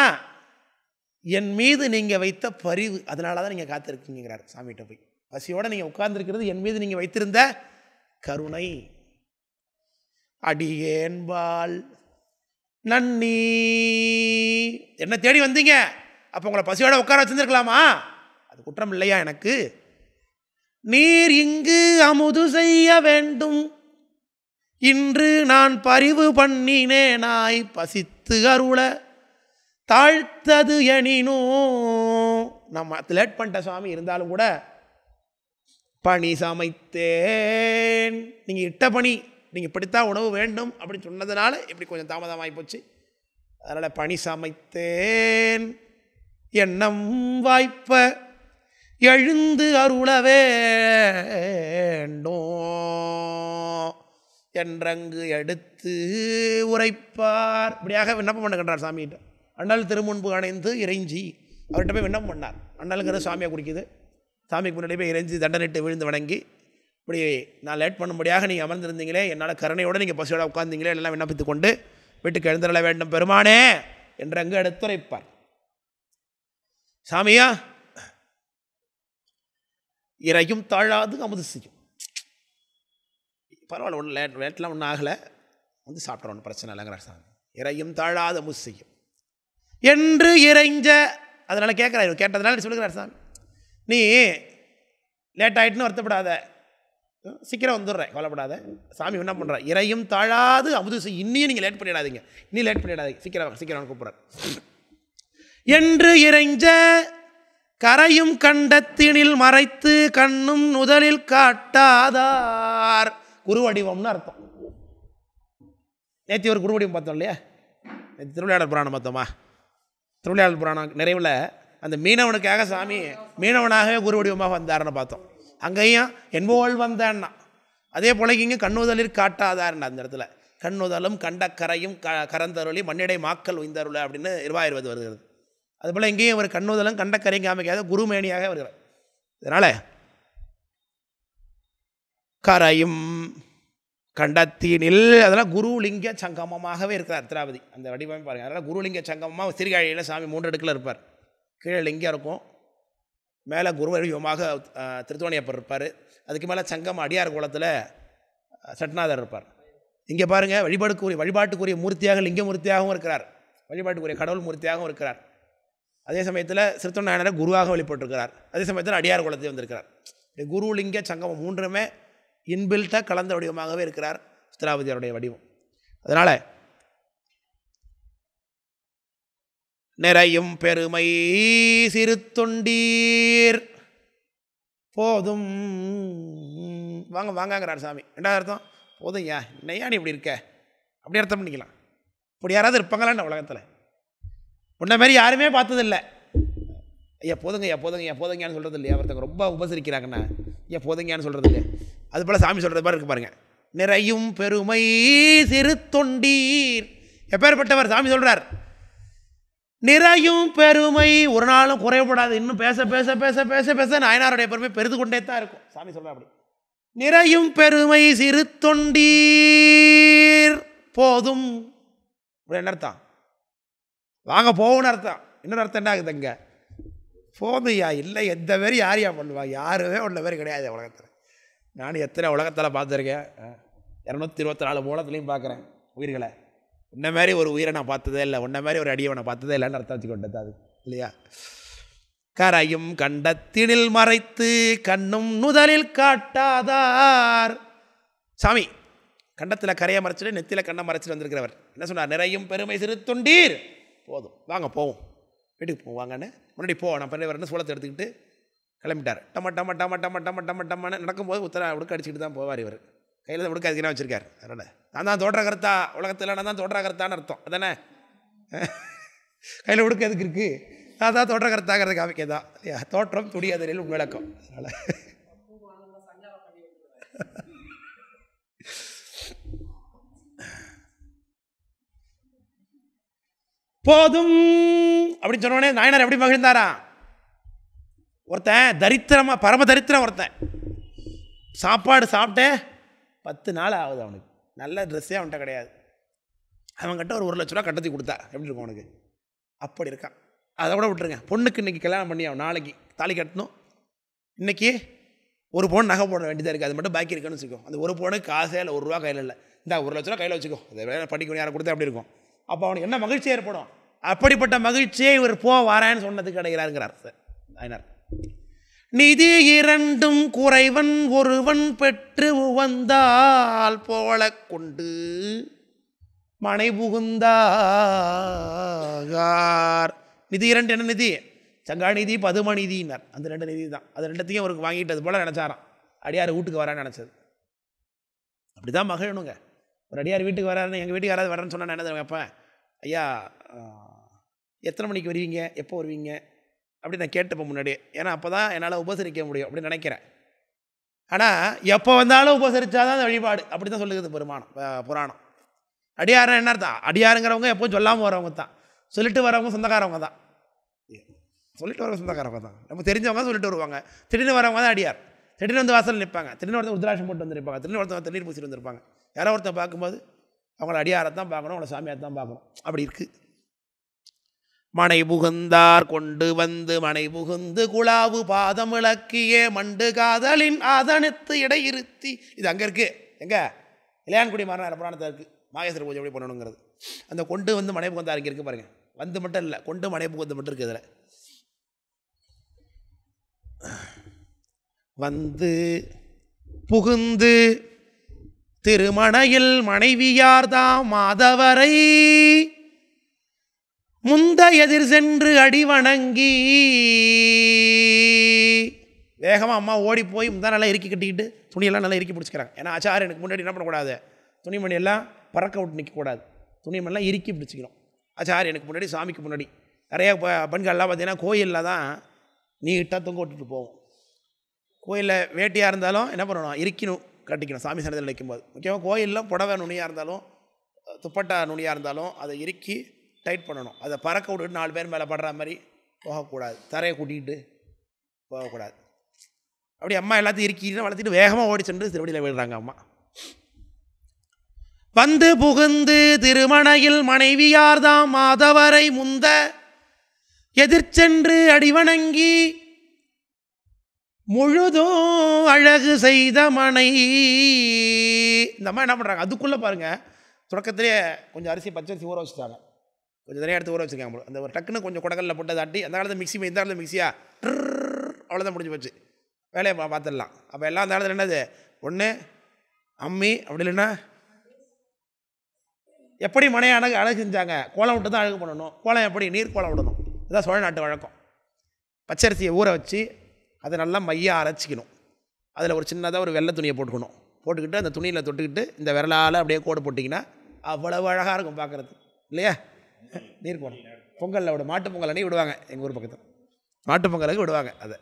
என் மீது நீங்கள் வைத்த பரிவு, அதனால தான் நீங்கள் காத்திருக்கீங்கிறார் சாமிகிட்ட. போய் பசியோடு நீங்கள் உட்கார்ந்துருக்கிறது என் மீது நீங்கள் வைத்திருந்த கருணை. அடியேன்பால் நன்னி, என்ன தேடி வந்தீங்க, அப்போ உங்களை பசியோட உட்கார வச்சிருந்துருக்கலாமா? அது குற்றம் இல்லையா எனக்கு? நீர் இங்கு அமுது செய்ய வேண்டும், இன்று நான் பரிவு பண்ணினேனாய் பசித்து அருள தாழ்த்தது எனினோ. நம்ம லேட் பண்ணிட்ட சுவாமி, இருந்தாலும் கூட பணி சமைத்தேன், நீங்கள் இட்ட பணி, நீங்கள் இப்படித்தான் உணவு வேண்டும் அப்படின்னு சொன்னதுனால இப்படி கொஞ்சம் தாமதமாகி போச்சு. அதனால் பணி சமைத்தேன் எண்ணம் வாய்ப்ப எழுந்து அருள வேண்டும் என்றங்கு எடுத்து உரைப்பார். இப்படியாக விண்ணப்பம் பண்ணுகின்றார் சாமிகிட்ட. அண்ணல் திருமுன்பு அணைந்து இறைஞ்சி அவர்கிட்ட போய் விண்ணப்பம் பண்ணார். அண்ணலுங்கிறது சாமியை குடிக்குது. சாமிக்கு முன்னாடி போய் இறைஞ்சி தண்டனிட்டு விழுந்து வணங்கி, இப்படி நான் லேட் பண்ணும்படியாக நீங்கள் அமர்ந்திருந்தீங்களே, என்னால் கருணையோடு நீங்கள் பசியோட உட்கார்ந்தீங்களே, எல்லாம் விண்ணப்பித்து கொண்டு வீட்டுக்கு எழுந்தருள வேண்டும் பெருமானே என்றங்கு எடுத்துரைப்பார். சாமியா இறையும் தாழாது அமுது செய்யும். பரவாயில்ல, ஒன்றும் லேட்லாம் ஒன்றும் ஆகலை, வந்து சாப்பிட்றோம், ஒன்றும் பிரச்சனை இல்லைங்கிறார் சாமி. இறையும் தாழாது அமுது செய்யும் என்று இறைஞ்ச. அதனால் கேட்குறாரு, கேட்டதுனால சொல்லுகிறார் சாமி, நீ லேட் ஆகிட்டுன்னு வருத்தப்படாத, சீக்கிரம் வந்துடுறேன், கவலைப்படாத. சாமி என்ன பண்ணுறார், இறையும் தாழாது அமுது செய்யும். இன்னும் நீங்கள் லேட் பண்ணிடாதீங்க, இன்னும் லேட் பண்ணிடாதீங்க, சீக்கிரம் சீக்கிரம் கூப்பிட்றார் என்று இறைஞ்ச. கரையும் கண்டத்தினில் மறைத்து கண்ணும் நுதலில் காட்டாதார். குருவடிவம்னு அர்த்தம். நேற்று ஒரு குருவடிவம் பார்த்தோம் இல்லையா, நேற்று திருவிளையாடல் புராணம் பார்த்தோமா. திருவிளையாடல் புராணம் நிறைவில் அந்த மீனவனுக்காக சாமி மீனவனாகவே குருவடிவமாக வந்தார்னு பார்த்தோம். அங்கேயும் என்போல் வந்தான்னா, அதே போல இங்கே கண்ணுதலில் காட்டாதார்ன்னு அந்த இடத்துல கண்ணுதலும் கண்ட கரையும் கரந்தருளி மண்ணிடை மாக்கல் உய்ந்தருள அப்படின்னு 20 வருகிறது. அதுபோல் இங்கேயும் ஒரு கண்ணுதலும் கண்டக்கரையும் காமிக்காத குருமேனியாக வருகிறார். இதனால் கரையும் கண்டத்தினில் அதெல்லாம் குருலிங்க சங்கமமாகவே இருக்கிறார் திராவதி. அந்த வடிவமே பாருங்கள். அதனால் குருலிங்க சங்கமமாக சீர்காழியில் சாமி 3 அடுக்கில் இருப்பார். கீழே லிங்கம் இருக்கும், மேலே குரு வடிவமாக திருத்தோணியப்பர் இருப்பார், அதுக்கு மேலே சங்கம் அடியார் குளத்தில் சட்நாதர் இருப்பார். இங்கே பாருங்கள், வழிபாட்டுக்குரிய மூர்த்தியாக லிங்க மூர்த்தியாகவும் இருக்கிறார், வழிபாட்டுக்குரிய கடவுள் மூர்த்தியாகவும் இருக்கிறார். அதே சமயத்தில் சிறுத்தொண்டாயனரை குருவாக வழிபட்டிருக்கிறார். அதே சமயத்தில் அடியார் குலத்தையும் வந்திருக்கிறார். குருலிங்க சங்கமம் 3மே இன்பில்ட்டாக கலந்த வடிவமாகவே இருக்கிறார் சித்ராவதியருடைய வடிவம். அதனால் நிறையும் பெருமை சிறு தொண்டீர் போதும் வாங்க வாங்கங்கிறார் சாமி. ரெண்டாவது அர்த்தம், போதும் ஐயா, என்னையா நீ இப்படி இருக்க, அப்படி அர்த்தம் பண்ணிக்கலாம். இப்படி யாராவது இருப்பாங்களான்னு உலகத்தில் உன்ன மாதிரி யாருமே பார்த்ததில்லை. ஐயா போதுங்கய்யா போதுங்கய்யா போதுங்கன்னு சொல்கிறது இல்லையா, ஒருத்தங்க ரொம்ப உபசரிக்கிறாங்கண்ணா ஐயா போதுங்கன்னு சொல்கிறது இல்லையா, அது போல் சாமி சொல்கிறது மாதிரி இருக்கு பாருங்கள். நிறையும் பெருமை சிறு தொண்டீர், எப்பேற்பட்டவர் சாமி சொல்கிறார். நிறையும் பெருமை ஒரு நாளும் குறையப்படாது, இன்னும் பேச பேச பேச பேச பேச நாயனாருடைய பெருமை பெருது கொண்டே தான் இருக்கும். சாமி சொல்கிறார் அப்படி. நிறையும் பெருமை சிறு தொண்டீர் போதும், என்ன அர்த்தம், வாங்க போகணும்னு அர்த்தம். இன்னொரு அர்த்தம் என்ன ஆகுது, அங்கே போதுயா இல்லை, எந்த பேர் யாரையா பண்ணுவாங்க, யாருமே உள்ள பேர் கிடையாது உலகத்தில். நான் எத்தனை உலகத்தில் பார்த்துருக்கேன், 224 மூலத்துலேயும் பார்க்குறேன் உயிர்களை. உன்ன மாதிரி ஒரு உயிரை நான் பார்த்ததே இல்லை, உன்ன மாதிரி ஒரு அடியை நான் பார்த்ததே இல்லைன்னு அர்த்தம் வச்சுக்கொண்டது அது இல்லையா. கரையும் கண்டத்தினில் மறைத்து கண்ணும் நுதலில் காட்டாதார். சாமி கண்டத்தில் கரையை மறைச்சிட்டு நெத்தியில் கண்ணை மறைச்சிட்டு வந்திருக்கிறவர் என்ன சொன்னார், நிறையும் பெருமை சிறு தொண்டீர் போதும், வாங்க போவோம், வீட்டுக்கு போவாங்கன்னு முன்னாடி நான் பெரியவர்னு சூளத்தை எடுத்துக்கிட்டு கிளம்பிட்டார். டம்ம டம்ம டம்ம டம்ம டம்ம டம்ம டம்மன்னு நடக்கும்போது உடுக்க அடிச்சுட்டு தான் போவார். இவர் கையில் தான் உடுக்க அதுக்குன்னா வச்சுருக்கார். அதனால் நான் தான் தோற்ற கருத்தா, உலகத்தில் நான் தான் தோற்ற கருத்தான்னு அர்த்தம் அதானே. கையில் உடுக்க எதுக்கு இருக்குது, நான் தான் தோற்ற கருத்தாங்கிறத காமிக்கதான் இல்லையா. தோற்றம் துடியாதலில் விளக்கம். அதனால் போதும் அப்படின்னு சொன்னோடனே நாயனார் எப்படி மகிழ்ந்தாரா. ஒருத்தன் தரித்திரமா பரம தரித்திரம், ஒருத்தன் சாப்பாடு சாப்பிட்டே 10 நாள் ஆகுது, அவனுக்கு நல்ல ட்ரெஸ்ஸே அவன்கிட்ட கிடையாது. அவன்கிட்ட ஒரு 1 லட்ச ரூபா கட்டத்தி கொடுத்தா எப்படி இருக்கும் அவனுக்கு, அப்படி இருக்கான். அதை கூட விட்டுருங்க, பொண்ணுக்கு இன்றைக்கி கல்யாணம் பண்ணி அவன் நாளைக்கு தாலி கட்டணும், இன்றைக்கி ஒரு பவுன் நகை போட வேண்டியதாக இருக்குது, அது மட்டும் பாக்கி இருக்குன்னு வச்சுக்கோ. அந்த ஒரு பவுனுக்கு காசே இல்லை, 1 ரூபா கையில் இல்லை, இந்த 1 லட்ச ரூபா கையில் வச்சுக்கோ, அதை வேலை படிக்கணும் யாரை கொடுத்தா அப்படி இருக்கும். அப்போ அவனுக்கு என்ன மகிழ்ச்சி ஏற்படும், அப்படிப்பட்ட மகிழ்ச்சியை இவர் வரேன்னு சொன்னதுக்கு கிடைக்கிறாருங்கிறார் நாயனார். நிதி 2 குறைவன் ஒருவன் பெற்று உவந்தால் போல கொண்டு மனை புகுந்தார். நிதி 2 என்ன நிதி, சங்காநிதி பதுமநிதினார். அந்த 2 நிதி தான், அது 2த்தையும் அவருக்கு வாங்கிட்டது போல் நினச்சாராம். அடியார் வீட்டுக்கு வரான்னு நினச்சது. அப்படி தான் மகிழணுங்க. ஒரு அடியார் வீட்டுக்கு வராருன்னு, எங்கள் வீட்டுக்கு யாராவது வரேன்னு சொன்னால் என்ன வைப்பேன், ஐயா எத்தனை மணிக்கு வருவீங்க, எப்போ வருவீங்க, அப்படி நான் கேட்டுப்பேன் முன்னாடியே. ஏன்னா அப்போ தான் என்னால் உபசரிக்க முடியும் அப்படின்னு நினைக்கிறேன். ஆனால் எப்போ வந்தாலும் உபசரித்தாதான் அந்த வழிபாடு அப்படி தான் சொல்லுகிறது புராணம். அடியாரம் என்ன அர்த்தம்? அடியாருங்கிறவங்க எப்போவும் சொல்லாமல் வரவங்க தான், சொல்லிட்டு வரவங்க சொந்தக்காரவங்க தான். சொல்லிட்டு வரவங்க சொந்தக்காரவங்க தான், நம்ம தெரிஞ்சவங்க சொல்லிட்டு வருவாங்க. திடீர்னு வரவங்க தான் அடியார். திடீர்னு வந்து வாசல் நிற்பாங்க, திடீர்னு ஒருத்தர் உத்ராட்சம் போட்டு வந்துருப்பாங்க, திடீர்னு ஒருத்தர் தண்ணீர் பூசிட்டு வந்திருப்பாங்க. யாரோ ஒருத்தர் பார்க்கும்போது அவங்கள அடியாரத்தான் பார்க்கணும், அவங்கள சாமியார் தான் பார்க்கணும். அப்படி இருக்குது. மனை புகுந்தார் கொண்டு வந்து மனை புகுந்து குழாவு பாதம் விளக்கியே மண்டு காதலின் ஆதனத்து இடையிருத்தி. இது அங்கே இருக்குது. எங்கே? இளையான்குடி மாறனார் புராணத்தில் இருக்குது. மாகேஸ்வர பூஜை எப்படி பண்ணணுங்கிறது. அந்த கொண்டு வந்து மனை புகுந்தார் இங்கே இருக்குது பாருங்கள். வந்து மட்டும் இல்லை, கொண்டு மனை புகுந்து மட்டும் இருக்குது. இதில் வந்து புகுந்து திருமணையில் மனைவியார்தாம் மாதவரை முந்த எதிர் சென்று அடி வணங்கி. வேகமாக அம்மா ஓடி போய் முந்தா நல்லா இறுக்கி கட்டிக்கிட்டு துணியெல்லாம் நல்லா இறுக்கி பிடிச்சிக்கிறாங்க. ஏன்னா ஆச்சாரியனுக்கு முன்னாடி என்ன பண்ணக்கூடாது, துணிமணியெல்லாம் பறக்க விட்டு நிற்கக்கூடாது, துணிமணிலாம் இறுக்கி பிடிச்சிக்கணும். ஆச்சாரியனுக்கு முன்னாடி, சாமிக்கு முன்னாடி. நிறைய பெண்கள்லாம் பார்த்தீங்கன்னா கோயிலில் தான் நீட்டாக தொங்க விட்டுட்டு போவோம். கோயிலில் வேட்டியாக இருந்தாலும் என்ன பண்ணணும், இறுக்கிணும், கட்டிக்கணும் சாமி சன்னதியில் வைக்கும்போது. முக்கியமாக கோயிலில் புடவை நுனியாக இருந்தாலும் துப்பட்டா நுனியாக இருந்தாலும் அதை இறுக்கி டைட் பண்ணணும். அதை பறக்க விட்டுட்டு 4 பேர் மேலே படுற மாதிரி போகக்கூடாது, தரையை கூட்டிகிட்டு போகக்கூடாது. அப்படி அம்மா எல்லாத்தையும் இறுக்கிட்டு வளர்த்திட்டு வேகமாக ஓடி சென்று திருவடியில் விழுறாங்க அம்மா. வந்து புகுந்து திருமணையில் மனைவியார்தாம் மாதவரை முந்த எதிர்ச்சென்று அடிவணங்கி முழுதும் அழகு செய்த மனை. இந்த அம்மா என்ன பண்ணுறாங்க, அதுக்குள்ளே பாருங்கள், தொடக்கத்திலே கொஞ்சம் அரிசி பச்சரிசி ஊற வச்சுட்டாங்க, கொஞ்சம் நிறைய எடுத்து ஊற வச்சுருக்காங்க. அந்த ஒரு டக்குன்னு கொஞ்சம் குடங்களில் போட்டு தாட்டி, அந்த காலத்தில் மிக்சி, இந்த காலத்தில் மிக்சியா அவ்வளோதான் முடிஞ்சு போச்சு, வேலையை பார்த்துடலாம். அப்போ எல்லாம் அந்த காலத்தில் என்னது, ஒன்று அம்மி, அப்படி இல்லைன்னா எப்படி மனையை அழகு செஞ்சாங்க, கோலம் விட்டு தான் அழகு பண்ணணும். கோலம் எப்படி, நீர் கோலம் விடணும். இதுதான் சோழ நாட்டு வழக்கம். பச்சரிசியை ஊற வச்சு அதை நல்லா மையாக அரைச்சிக்கணும். அதில் ஒரு சின்னதாக ஒரு வெள்ளை துணியை போட்டுக்கணும். போட்டுக்கிட்டு அந்த துணியில் தொட்டுக்கிட்டு இந்த விரலால் அப்படியே கோடு போட்டிங்கன்னா அவ்வளவு அழகாக இருக்கும் பார்க்குறது, இல்லையா? நீர் கோலம் பொங்கலில் விட, மாட்டு பொங்கல் அன்றைக்கி விடுவாங்க எங்கள் ஊர் பக்கத்தில், மாட்டு பொங்கலுக்கு விடுவாங்க. அதை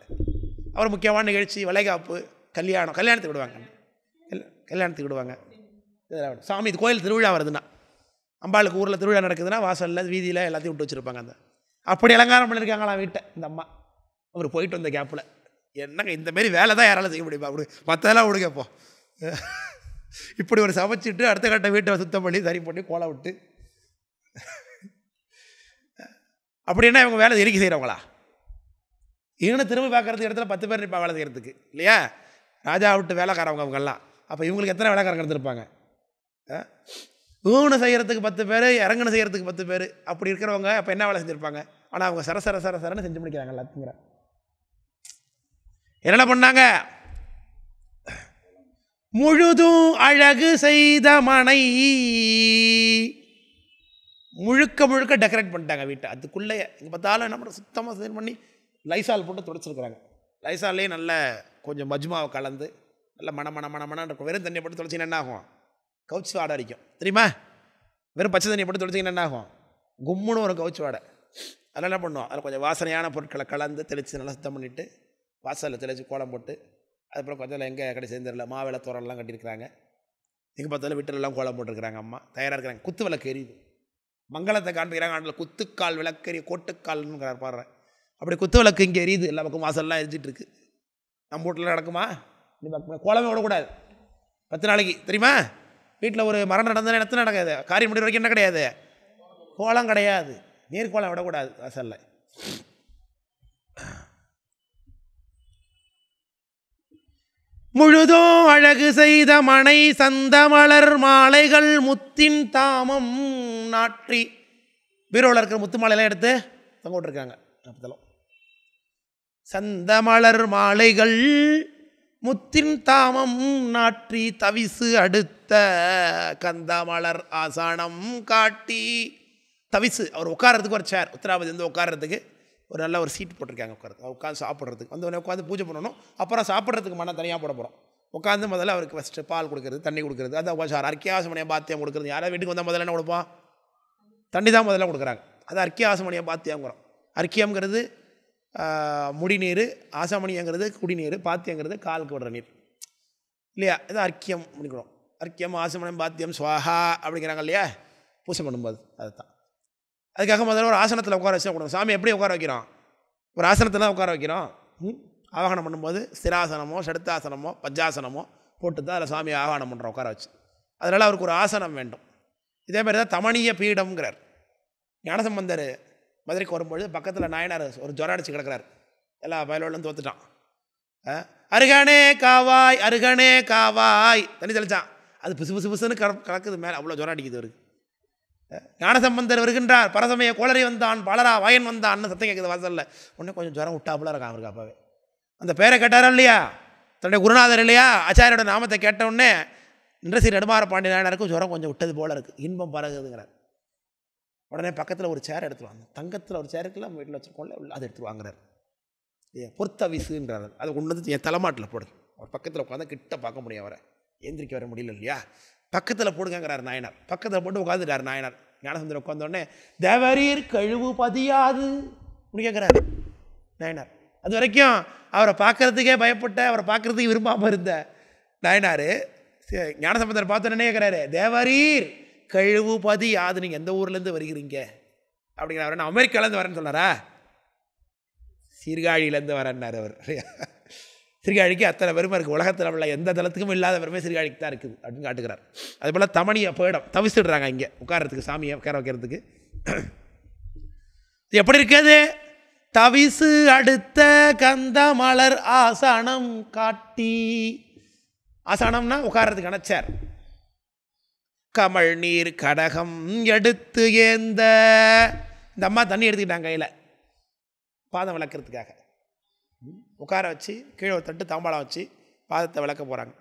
அப்புறம் முக்கியமான நிகழ்ச்சி வளைகாப்பு, கல்யாணத்துக்கு விடுவாங்க, கல்யாணத்துக்கு விடுவாங்க. சாமி இது கோயில் திருவிழா வருதுன்னா, அம்பாளுக்கு ஊரில் திருவிழா நடக்குதுன்னா வாசலில் வீதியில் எல்லாத்தையும் விட்டு வச்சுருப்பாங்க. அந்த அப்படி அலங்காரம் பண்ணியிருக்காங்களாம் வீட்டை இந்த அம்மா. அவர் போயிட்டு வந்த கேப்பில், என்னங்க இந்தமாரி வேலை தான் யாராலும் செய்ய முடியுமா, அப்படி மற்றெல்லாம் விடுங்கப்போ, இப்படி ஒரு சமைச்சிட்டு அடுத்த கட்ட வீட்டை சுத்தம் பண்ணி சரி பண்ணி கோலம் விட்டு, அப்படின்னா இவங்க வேலை எரிக்கை செய்கிறவங்களா? இன்னும் திரும்பி பார்க்குறதுக்கு இடத்துல 10 பேர் நிற்பா வேலை செய்கிறதுக்கு, இல்லையா? ராஜா விட்டு வேலைக்காரவங்க அவங்கெல்லாம். அப்போ இவங்களுக்கு எத்தனை வேலைக்காரங்க இருந்திருப்பாங்க? ஊனு செய்கிறதுக்கு 10 பேர், இறங்குன்னு செய்கிறதுக்கு 10 பேர், அப்படி இருக்கிறவங்க அப்போ என்ன வேலை செஞ்சுருப்பாங்க? ஆனால் அவங்க சரசரன்னு செஞ்சு முடிக்கிறாங்க எல்லாத்துங்கிற. என்ன பண்ணாங்க, முழுதும் அழகு செய்த மனை, முழுக்க டெக்கரேட் பண்ணிட்டாங்க வீட்டை. அதுக்குள்ளே இங்கே பார்த்தாலும் என்ன பண்ணுற, சுத்தமாக சரி பண்ணி லைசால் போட்டு துடைச்சிருக்கிறாங்க. லைசாலே நல்ல கொஞ்சம் மஜ்மாவை கலந்து நல்ல மணமணன்னு இருக்கும். வெறும் தண்ணியை போட்டு துடைச்சிங்கன்னா என்ன ஆகும், கவுச்சி வாடை அடிக்கும் தெரியுமா? வெறும் பச்சை தண்ணியை போட்டு துடைச்சிங்கன்னா என்ன ஆகும், கும்முன்னு ஒரு கவுச்சி வாடை. அதெல்லாம் என்ன பண்ணுவோம், அதில் கொஞ்சம் வாசனையான பொருட்களை கலந்து தெளித்து நல்லா சுத்தம் பண்ணிவிட்டு வாசலில் தெளித்து கோலம் போட்டு, அதுக்கப்புறம் கொஞ்சம் எங்கே கடை சேர்ந்துடல மாவிளை தோரெல்லாம் கட்டியிருக்கிறாங்க. எங்கே பார்த்தாலும் வீட்டிலெல்லாம் கோலம் போட்டுருக்குறாங்க. அம்மா தயாராக இருக்கிறாங்க. குத்து விளக்கு எரியுது, மங்களத்தை காண்பிக்கிறாங்க. ஆண்டில் குத்துக்கால் விளக்கெரிய கோட்டுக்கால்னு பாடுறேன். அப்படி குத்து விளக்கு இங்கே எரியுது, எல்லா பக்கம் வாசல்லாம் எரிஞ்சிட்டு இருக்கு. நம்ம வீட்டில் நடக்குமா? கோலமே விடக்கூடாது 10 நாளைக்கு, தெரியுமா? வீட்டில் ஒரு மரணம் நடந்தாலும் எத்தனை நடக்காது, காரியம் முடிவு வரைக்கும் என்ன கிடையாது, கோலம் கிடையாது, நீர் கோலம் விடக்கூடாது வாசலில். முழுதும் அழகு செய்த மனை சந்தமலர் மாலைகள் முத்தின் தாமம் நாற்றி. பீரோவில் இருக்கிற முத்து மாலையெல்லாம் எடுத்து தொங்க விட்டுருக்காங்க. சந்தமலர் மாலைகள் முத்தின் தாமம் நாற்றி தவிசு அடுத்த கந்தமலர் ஆசானம் காட்டி. தவிசு அவர் உட்காரத்துக்கு ஒரு சேர், உத்தராபதி வந்து உட்காரத்துக்கு ஒரு நல்ல ஒரு சீட் போட்டிருக்காங்க உட்காந்து. உட்காந்து சாப்பிட்றதுக்கு வந்து உட்காந்து பூஜை பண்ணணும். அப்புறம் சாப்பிட்றதுக்கு மனம் தனியாக போட போகிறோம். உட்காந்து முதல்ல அவருக்கு ஃபஸ்ட்டு பால் கொடுக்குறது, தண்ணி கொடுக்குறது, அது உபசாரம். அர்க்கியாசமணியை பாத்தியம் கொடுக்குறது. யாராவது வீட்டுக்கு வந்தால் முதல்ல என்ன கொடுப்போம், தண்ணி தான் முதல்ல கொடுக்குறாங்க. அது அர்க்கியாசமணியை பாத்தியம்ங்கிறோம். அர்க்கியம்ங்கிறது முடிநீர், ஆசமணிங்கிறது குடிநீர், பாத்தியங்கிறது காலுக்கு விடுற நீர் இல்லையா? இது அர்க்கியம் முடிக்கணும். அர்க்கியம், ஆசமனம், பாத்தியம், சுவாஹா அப்படிங்கிறாங்க இல்லையா பூஜை பண்ணும்போது. அதுதான். அதுக்காக முதல்ல ஒரு ஆசனத்தில் உட்கார வச்சு கொடுங்க. சாமி எப்படி உட்கார வைக்கிறோம்? ஒரு ஆசனத்தில் தான் உட்கார வைக்கிறோம். ஆவாகனம் பண்ணும்போது ஸ்திராசனமோ ஷடுத்தாசனமோ பஞ்சாசனமோ போட்டு தான் அதில் சாமி ஆவாகனம் பண்ணுறோம் உட்கார வச்சு. அதனால் அவருக்கு ஒரு ஆசனம் வேண்டும். இதே மாதிரி தான் தமணிய பீடம்ங்கிறார். ஞானசம்பந்தர் மதுரைக்கு வரும்பொழுது பக்கத்தில் நாயனார் ஒரு ஜுரம் அடிச்சு கிடக்கிறார். எல்லா பயலோடும் தோத்துட்டான். அருகனே காவாய் அருகனே காவாய் தண்ணி தெளிச்சான். அது பிசு பிசு பிசுன்னு கலக்குது மேலே, அவ்வளோ ஜுரம் அடிக்குது அவருக்கு. ஞானசம்பந்தர் வருகின்றார். பரசமய கோளரி வந்தான், பாலரா வாயன் வந்தான்னு சத்தம் கேட்குது வாசலில். உடனே கொஞ்சம் ஜுரம் விட்டாப்புல இருக்கான் அவருக்கு. அப்பாவே அந்த பேரை கேட்டாரா இல்லையா? தன்னுடைய குருநாதர் இல்லையா? ஆச்சாரியோட நாமத்தை கேட்ட உடனே இன்றசி நெடுமாற பாண்டிய நாயனருக்கும் ஜுரம் கொஞ்சம் விட்டது போல இருக்குது, இன்பம் பரகுதுங்கிறார். உடனே பக்கத்தில் ஒரு சேர் எடுத்துருவாங்க. தங்கத்தில் ஒரு சேருக்குள்ள நம்ம வீட்டில் வச்சுருக்கோம்ல, அதை எடுத்துட்டு வாங்குறாரு. பொறுத்த விசுன்றார். அதை கொண்டு வந்து என் தலைமாட்டில் போடுது. அவர் பக்கத்தில் உட்காந்து கிட்ட பார்க்க முடியும், அவரை எந்திரிக்க வர முடியல இல்லையா? பக்கத்தில் போடுங்கிறார் நாயனார். பக்கத்தில் போட்டு உட்காந்துட்டார் நாயனார். ஞானசந்தர் உட்காந்தோடனே தேவரீர் கழுவு பதியாது கேட்குறாரு நாயனார். அது வரைக்கும் அவரை பார்க்கறதுக்கே பயப்பட்ட, அவரை பார்க்கறதுக்கு விரும்பாமல் இருந்த நாயனார் ஞானசம்பந்தர் பார்த்தோன்னே கேட்குறாரு, தேவரீர் கழுவுபதி யாது, நீங்கள் எந்த ஊர்லேருந்து வருகிறீங்க அப்படிங்கிறார். நான் அமெரிக்காலேருந்து வரேன்னு சொன்னாரா? சீர்காழியிலேருந்து வரேன்னார் அவர். சீர்காழிக்கு அத்தனை பெருமை இருக்குது. உலகத்தில் உள்ள எந்த தளத்துக்கும் இல்லாத பெருமை சீர்காழிக்கு தான் இருக்குது அப்படின்னு காட்டுக்கிறார். அதுபோல் தமணியை பீடம் தவிச்சிடுறாங்க இங்கே உட்காரத்துக்கு, சாமியை உட்கார வைக்கிறதுக்கு. எப்படி இருக்குது? தவிசு அடுத்த கந்த மலர் ஆசனம் காட்டி. ஆசனம்னா உட்காரத்துக்கான சேர். கமல் நீர் கடகம் எடுத்து ஏந்த. இந்த அம்மா தண்ணி எடுத்துக்கிட்டாங்க கையில் பாதம் விளக்கிறதுக்காக. உட்கார வச்சு கீழே ஒரு தட்டு தாம்பாளம் வச்சு பாதத்தை விளக்க போகிறாங்க.